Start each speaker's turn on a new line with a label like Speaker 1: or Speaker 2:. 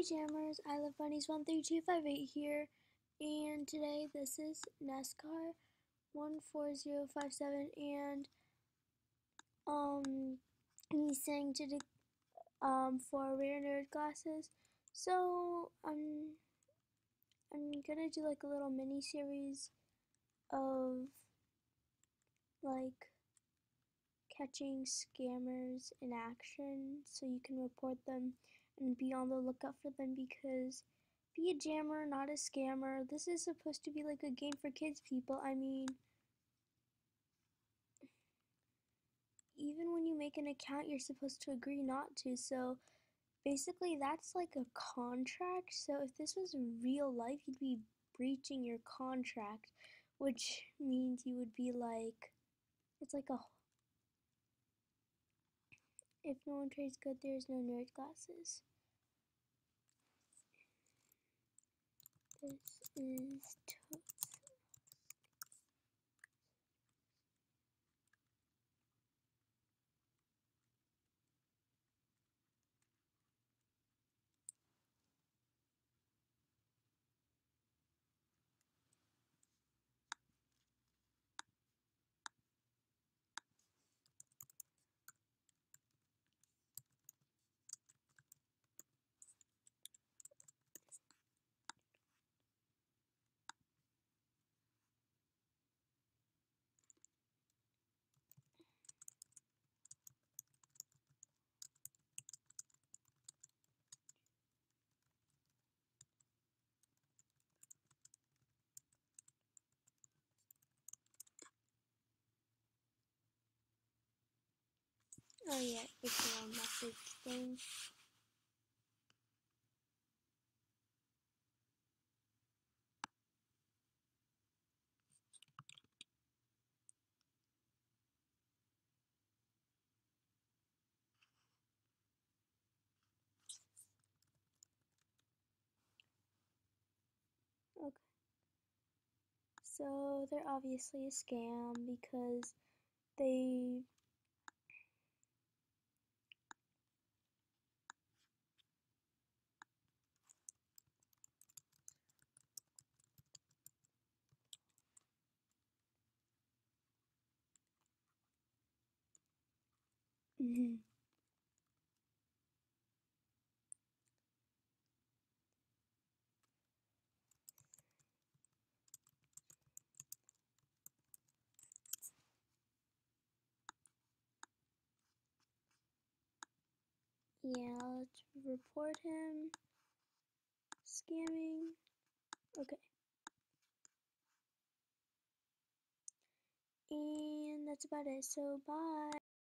Speaker 1: Hey Jammers, I Love Bunnies 13258 here, and today this is nascar14057, and he's saying to the for rare nerd glasses. So I'm gonna do like a little mini series of like catching scammers in action, so you can report them and be on the lookout for them, because be a jammer, not a scammer. This is supposed to be like a game for kids, people. I mean, even when you make an account, you're supposed to agree not to. So basically, that's like a contract. So if this was real life, you'd be breaching your contract, which means you would be like, it's like a, if no one trades good, there's no nerd glasses. This is oh yeah, it's a little message thing. Okay. So they're obviously a scam because they yeah, let's report him scamming. Okay. And that's about it. So bye.